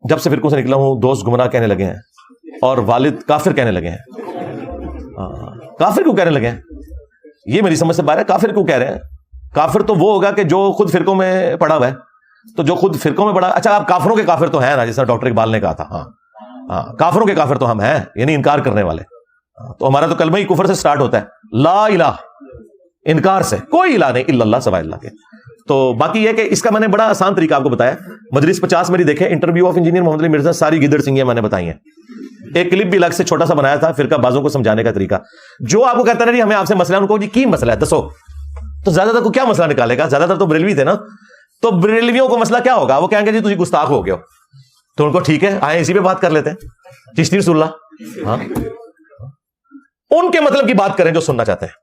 جب سے فرقوں سے نکلا ہوں دوست گمراہ کہنے لگے ہیں اور والد کافر کہنے لگے ہیں. کافر کیوں کہنے لگے ہیں؟ یہ میری سمجھ سے باہر ہے. کافر کیوں کہہ رہے ہیں؟ کافر تو وہ ہوگا کہ جو خود فرقوں میں پڑا ہوا ہے. تو جو خود فرقوں میں پڑا، اچھا آپ کافروں کے کافر تو ہیں نا، جیسا ڈاکٹر اقبال نے کہا تھا. ہاں کافروں کے کافر تو ہم ہیں، یعنی انکار کرنے والے. تو ہمارا تو کلمہ ہی کفر سے سٹارٹ ہوتا ہے، لا الہ، انکار سے، کوئی الہ نہیں الا اللہ سوائے اللہ کے. تو باقی یہ کہ اس کا میں نے بڑا آسان طریقہ آپ کو بتایا. مجلس 50 میری دیکھیں، انٹرویو آف انجینئر محمد علی مرزا، ساری گدڑ سنگیاں میں نے بتائی ہیں. ایک کلپ بھی الگ سے چھوٹا سا بنایا تھا فرقہ بازوں کو سمجھانے کا طریقہ. جو آپ کو کہتا ہے ہمیں آپ سے مسئلہ، ان کو جی کی مسئلہ ہے دسو، تو زیادہ تر کو کیا مسئلہ نکالے گا؟ زیادہ تر تو بریلوی تھے نا، تو بریلویوں کو مسئلہ کیا ہوگا؟ وہ کہیں گے جی تجھے گستاخ ہو گیا. تو ان کو ٹھیک ہے، آئے اسی پہ بات کر لیتے ہیں، چشتی رسول اللہ. ہاں ان کے مطلب کی بات کریں جو سننا چاہتے ہیں.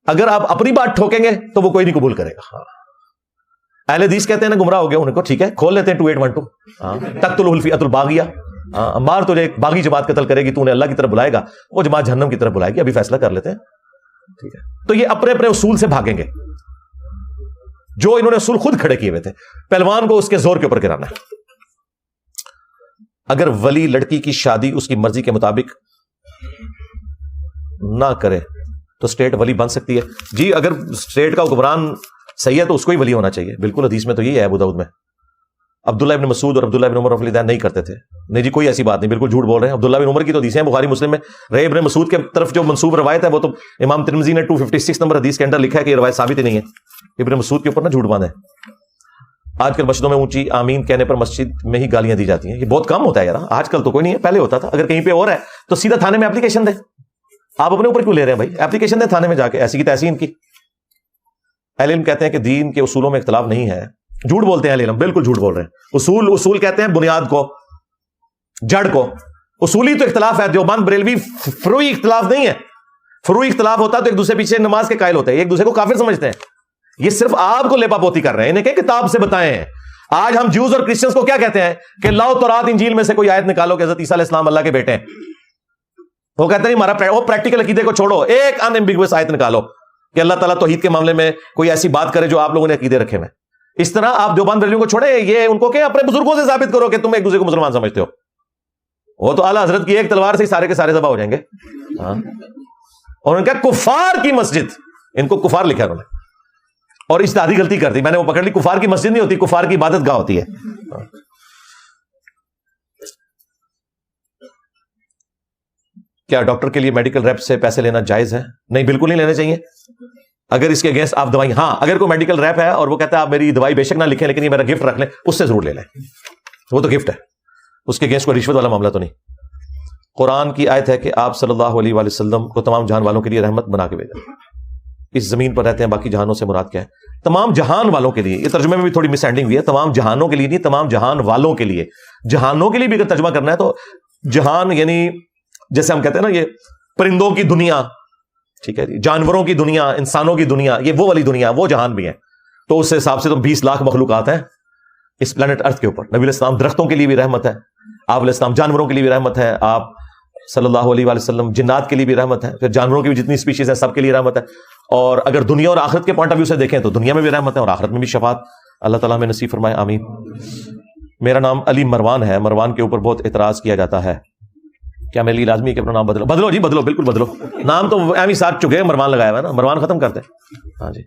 اگر آپ اپنی بات ٹھوکیں گے تو وہ کوئی نہیں قبول کرے گا. اہل حدیث کہتے ہیں نا گمراہ ہو گیا، ان کو ٹھیک ہے کھول لیتے ہیں 2812 تقتل الفئۃ الباغیہ. عمار تجھے ایک باغی جماعت قتل کرے گی، تو انہیں اللہ کی طرف بلائے گا، وہ جماعت جہنم کی طرف بلائے گی. ابھی فیصلہ کر لیتے ہیں، ٹھیک ہے. تو یہ اپنے اپنے اصول سے بھاگیں گے جو انہوں نے اصول خود کھڑے کیے ہوئے تھے. پہلوان کو اس کے زور کے اوپر گرانا ہے. اگر ولی لڑکی کی شادی اس کی مرضی کے مطابق نہ کرے تو اسٹیٹ ولی بن سکتی ہے. جی اگر اسٹیٹ کا حکمران صحیح ہے تو اس کو ہی ولی ہونا چاہیے. بالکل حدیث میں تو یہی ہے ابو داؤد میں. عبداللہ ابن مسعود اور عبداللہ ابن عمر رضی اللہ عنہ نہیں کرتے تھے. نہیں جی کوئی ایسی بات نہیں، بالکل جھوٹ بول رہے ہیں. عبداللہ ابن عمر کی تو حدیثیں ہیں بخاری مسلم میں. رہے ابن مسعود کے طرف جو منسوب روایت ہے وہ تو امام ترمذی نے 256 نمبر حدیث کے اندر لکھا ہے کہ یہ روایت ثابت ہی نہیں ہے. ابن مسعود کے اوپر نہ جھوٹ باندھے. آج کل مسجدوں میں اونچی آمین کہنے پر مسجد میں ہی گالیاں دی جاتی ہیں. یہ بہت کم ہوتا ہے یار، آج کل تو کوئی نہیں ہے، پہلے ہوتا تھا. اگر کہیں پہ اور ہے تو سیدھا تھانے میں اپلیکیشن دیں. آپ اپنے اوپر کیوں لے رہے ہیں بھائی؟ اپلیکیشن دیں تھانے میں جا کے، ایسی کی تیسی. ان کی اہل علم کہتے ہیں کہ دین کے اصولوں میں اختلاف نہیں ہے. جھوٹ بولتے ہیں اہل علم، بالکل جھوٹ بول رہے ہیں. اصول کہتے ہیں بنیاد کو، جڑ کو. اصولی تو اختلاف ہے. دیوبند بریلوی فروعی اختلاف نہیں ہے. فروعی اختلاف ہوتا تو ایک دوسرے پیچھے نماز کے قائل ہوتے ہیں، ایک دوسرے کو کافر سمجھتے ہیں. یہ صرف آپ کو لیپا پوتی کر رہے ہیں. انہیں کہ کتاب سے بتائیں. آج ہم جوز اور کرسچنز کو کیا کہتے ہیں کہ لاؤ تورات انجیل میں سے کوئی آیت نکالو کہ حضرت عیسیٰ علیہ السلام اللہ کے بیٹے ہیں. وہ کہتے ہیں ہمارا وہ پریکٹیکل عقیدے کو چھوڑو، ایک ان ایمبیگوس آیت نکالو کہ اللہ تعالیٰ توحید کے معاملے میں کوئی ایسی بات کرے جو آپ لوگوں نے عقیدے رکھے ہوئے. اس طرح آپ دیوبند بریلویوں کو چھوڑیں. یہ ان کو کہ اپنے بزرگوں سے ثابت کرو کہ تم ایک دوسرے کو مسلمان سمجھتے ہو. وہ تو اعلیٰ حضرت کی ایک تلوار سے ہی سارے کے سارے ذبح ہو جائیں گے. اور ان کا کفار کی مسجد، ان کو کفار لکھا انہوں نے، اور اجتہادی غلطی کر دی. میں نے وہ پکڑ لی. کفار کی مسجد نہیں ہوتی، کفار کی عبادت گاہ ہوتی ہے. کیا ڈاکٹر کے لیے میڈیکل ریپ سے پیسے لینا جائز ہے؟ نہیں، بالکل نہیں لینے چاہیے. اگر اس کے اگینسٹ آپ دوائی، ہاں اگر کوئی میڈیکل ریپ ہے اور وہ کہتا ہے آپ میری دوائی بے شک نہ لکھیں لیکن یہ میرا گفٹ رکھ لیں، اس سے ضرور لے لیں. وہ تو گفٹ ہے، اس کے اگینسٹ کوئی رشوت والا معاملہ تو نہیں. قرآن کی آیت ہے کہ آپ صلی اللہ علیہ وآلہ وسلم کو تمام جہان والوں کے لیے رحمت بنا کے بھیجا. اس زمین پر رہتے ہیں، باقی جہانوں سے مراد کیا ہے؟ تمام جہان والوں کے لیے. یہ ترجمے میں بھی تھوڑی مس اینڈنگ ہوئی ہے. تمام جہانوں کے لیے نہیں، تمام جہان والوں کے لیے. جہانوں کے لیے بھی اگر ترجمہ کرنا ہے تو جہان یعنی جیسے ہم کہتے ہیں نا یہ پرندوں کی دنیا، ٹھیک ہے، جانوروں کی دنیا، انسانوں کی دنیا، یہ وہ والی دنیا، وہ جہان بھی ہے. تو اس حساب سے تو 20 لاکھ مخلوقات ہیں اس پلانٹ ارتھ کے اوپر. نبی علیہ السلام درختوں کے لیے بھی رحمت ہے، آپ علیہ السلام جانوروں کے لیے بھی رحمت ہے، آپ صلی اللہ علیہ وآلہ وسلم جنات کے لیے بھی رحمت ہے، پھر جانوروں کی بھی جتنی اسپیشیز ہیں سب کے لیے رحمت ہے. اور اگر دنیا اور آخرت کے پوائنٹ آف ویو سے دیکھیں تو دنیا میں بھی رحمت ہے اور آخرت میں بھی شفاعت. اللہ تعالیٰ ہمیں نصیب فرمائے، آمین. میرا نام علی مروان ہے. مروان کے اوپر بہت اعتراض کیا جاتا ہے، کیا میرے لیے لازمی ہے کہ اپنا نام بدلو؟ بدلو جی بدلو، بالکل بدلو. نام تو ایم ہی ساتھ چکے ہیں، مروان لگایا ہوا ہے نا، مروان ختم کرتے. ہاں جی،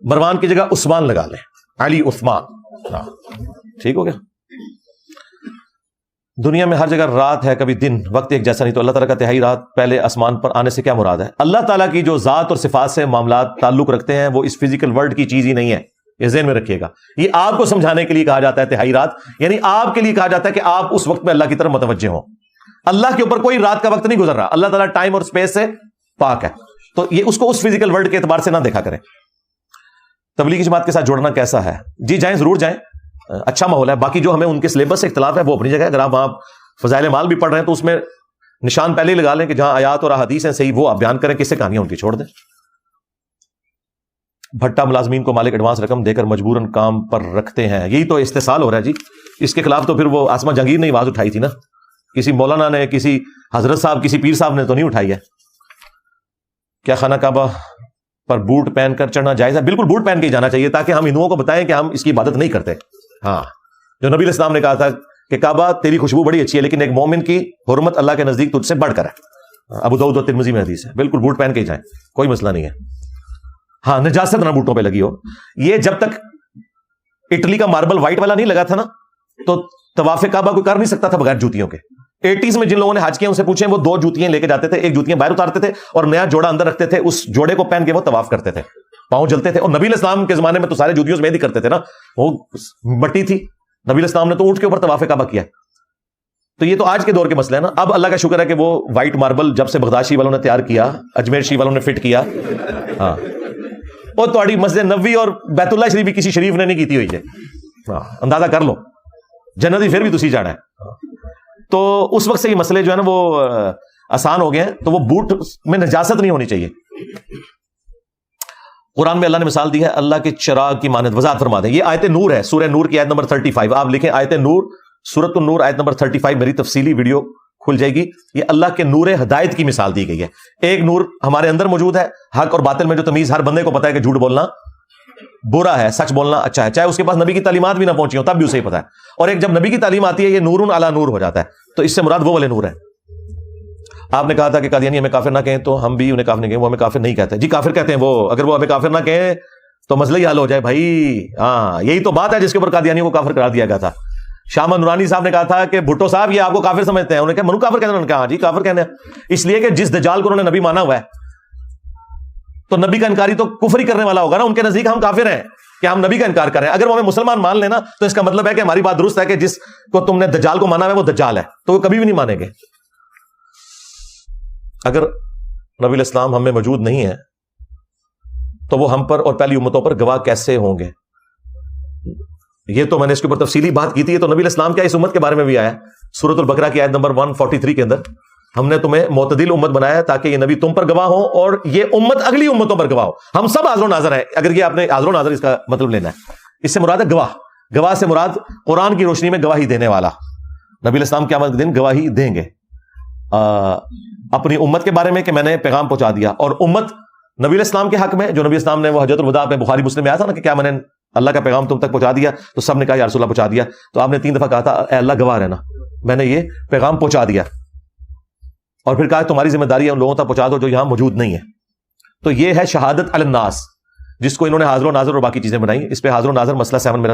مروان کی جگہ عثمان لگا لیں، علی عثمان. ہاں ٹھیک ہو گیا. دنیا میں ہر جگہ رات ہے، کبھی دن، وقت ایک جیسا نہیں. تو اللہ تعالیٰ کا تہائی رات پہلے آسمان پر آنے سے کیا مراد ہے؟ اللہ تعالیٰ کی جو ذات اور صفات سے معاملات تعلق رکھتے ہیں وہ اس فزیکل ورلڈ کی چیز ہی نہیں ہے. یہ ذہن میں رکھیے گا. یہ آپ کو سمجھانے کے لیے کہا جاتا ہے تہائی رات، یعنی آپ کے لیے کہا جاتا ہے کہ آپ اس وقت میں اللہ کی طرف متوجہ ہوں. اللہ کے اوپر کوئی رات کا وقت نہیں گزر رہا. اللہ تعالیٰ ٹائم اور اسپیس سے پاک ہے. تو یہ اس کو اس فزیکل ورلڈ کے اعتبار سے نہ دیکھا کریں. تبلیغی جماعت کے ساتھ جوڑنا کیسا ہے؟ جی جائیں، ضرور جائیں، اچھا ماحول ہے. باقی جو ہمیں ان کے سلیبس سے اختلاف ہے وہ اپنی جگہ. اگر آپ وہاں فضائل مال بھی پڑھ رہے ہیں تو اس میں نشان پہلے ہی لگا لیں کہ جہاں آیات اور احادیث ہیں صحیح وہ آپ بیان کریں، کس سے کہانیاں ان کی چھوڑ دیں. بھٹا ملازمین کو مالک ایڈوانس رقم دے کر مجبوراً کام پر رکھتے ہیں، یہی تو استحصال ہو رہا ہے جی. اس کے خلاف تو پھر وہ آسمہ جہانگیر نے آواز اٹھائی تھی نا، کسی مولانا نے، کسی حضرت صاحب، کسی پیر صاحب نے تو نہیں اٹھائی ہے. کیا خانہ کعبہ پر بوٹ پہن کر چڑھنا جائز ہے؟ بالکل بوٹ پہن کے ہی جانا چاہیے تاکہ ہم ہندوؤں کو بتائیں کہ ہم اس کی عبادت نہیں کرتے. ہاں، جو نبی علیہ السلام نے کہا تھا کہ کعبہ تیری خوشبو بڑی اچھی ہے لیکن ایک مومن کی حرمت اللہ کے نزدیک تجھ سے بڑھ کر ہے. ابو داؤد اور ترمذی میں حدیث ہے. بالکل بوٹ پہن کے ہی جائیں، کوئی مسئلہ نہیں ہے. ہاں، نجاست نہ بوٹوں پہ لگی ہو. یہ جب تک اٹلی کا ماربل وائٹ والا نہیں لگا تھا نا تو طواف کعبہ کوئی کر نہیں سکتا تھا بغیر جوتیوں کے. 80s میں جن لوگوں نے حج کیا ان سے پوچھیں، وہ 2 جوتیاں لے کے جاتے تھے، ایک جوتیاں باہر اتارتے تھے اور نیا جوڑا اندر رکھتے تھے، اس جوڑے کو پہن کے وہ طواف کرتے تھے، پاؤں جلتے تھے. اور نبی علیہ السلام کے زمانے میں تو سارے جوتیوں سے مہندی کرتے تھے نا، وہ مٹی تھی. نبی علیہ السلام نے تو اونٹ کے اوپر طواف کعبہ کیا. تو یہ تو آج کے دور کے مسئلے ہیں نا. اب اللہ کا شکر ہے کہ وہ وائٹ ماربل جب سے بغداد والوں نے تیار کیا، اجمیر شریف والوں نے فٹ کیا، ہاں، اور تھوڑی مسجد نبوی اور بیت اللہ شریف بھی کسی شریف نے نہیں کیتی ہوئی ہے. ہاں، اندازہ کر لو، جنتی پھر بھی تسی جانا ہے. تو اس وقت سے یہ مسئلے جو ہے نا وہ آسان ہو گئے ہیں. تو وہ بوٹ میں نجاست نہیں ہونی چاہیے. قرآن میں اللہ نے مثال دی ہے اللہ کے چراغ کی مانند. وضاحت فرما دیں، یہ آیت نور ہے، سورہ نور کی آیت نمبر 35. آپ لکھیں آیت نور، سورۃ النور آیت نمبر 35. میری تفصیلی ویڈیو کھل جائے گی. یہ اللہ کے نور ہدایت کی مثال دی گئی ہے. ایک نور ہمارے اندر موجود ہے، حق اور باطل میں جو تمیز ہر بندے کو پتا ہے کہ جھوٹ بولنا برا ہے، سچ بولنا اچھا ہے، چاہے اس کے پاس نبی کی تعلیمات بھی نہ پہنچی ہوں تب بھی اسے ہی پتا ہے. اور ایک جب نبی کی تعلیم آتی ہے یہ نور علی نور ہو جاتا ہے. تو اس سے مراد وہ والے نور ہے. آپ نے کہا تھا کہ قادیانی ہمیں کافر نہ کہیں، تو ہم بھی انہیں کافر نہیں کہیں، وہ ہمیں کافر نہیں کہتے. جی کافر کہتے ہیں وہ، اگر وہ ہمیں کافر نہ کہیں تو مسئلہ ہی حل ہو جائے بھائی. ہاں، یہی تو بات ہے جس کے اوپر قادیانیوں کو کافر قرار دیا گیا تھا. شاہ نورانی صاحب نے کہا تھا کہ بھٹو صاحب یہ آپ کو کافر سمجھتے ہیں. انہوں نے کہا منو کافر کہتے ہیں. انہوں نے کہا ہاں جی کافر کہتے ہیں، اس لیے کہ جس دجال کو انہوں نے نبی مانا ہوا ہے تو نبی کا انکاری تو کفر ہی کرنے والا ہوگا نا. ان کے نزدیک ہم کافر ہیں کہ ہم نبی کا انکار کر رہے ہیں. اگر وہ ہمیں مسلمان مان لینا تو اس کا مطلب ہے کہ ہماری بات درست ہے کہ جس کو تم نے دجال کو مانا ہے وہ دجال ہے، تو وہ کبھی بھی نہیں مانیں گے. اگر نبی الاسلام ہم میں موجود نہیں ہے تو وہ ہم پر اور پہلی امتوں پر گواہ کیسے ہوں گے؟ یہ تو میں نے اس کے اوپر تفصیلی بات کی تھی. تو نبی الاسلام کیا اس امت کے بارے میں بھی آیا سورۃ البقرہ کی آیت نمبر 143 کے اندر. ہم نے تمہیں معتدل امت بنایا ہے تاکہ یہ نبی تم پر گواہ ہو اور یہ امت اگلی امتوں پر گواہ ہو. ہم سب حاضر و ناظر ہیں. اگر یہ آپ نے حاضر و ناظر اس کا مطلب لینا ہے، اس سے مراد ہے گواہ. گواہ سے مراد قرآن کی روشنی میں گواہی دینے والا. نبی الاسلام قیامت کے دن گواہی دیں گے اپنی امت کے بارے میں کہ میں نے پیغام پہنچا دیا. اور امت نبی الاسلام کے حق میں، جو نبی الاسلام نے وہ حجۃ الوداع میں بخاری مسلم میں آیا تھا نا کہ کیا میں نے اللہ کا پیغام تم تک پہنچا دیا، تو سب نے کہا یا رسول اللہ پہنچا دیا. تو آپ نے 3 دفعہ کہا تھا اے اللہ گواہ رہنا میں نے یہ پیغام پہنچا دیا. اور پھر کہا تمہاری ذمہ داری ہے ان لوگوں تک پہنچا دو جو یہاں موجود نہیں ہے. تو یہ ہے شہادت علی الناس، جس کو انہوں نے حاضر و ناظر اور باقی چیزیں بنائی. اس پہ حاضر و ناظر مسئلہ 7 میرا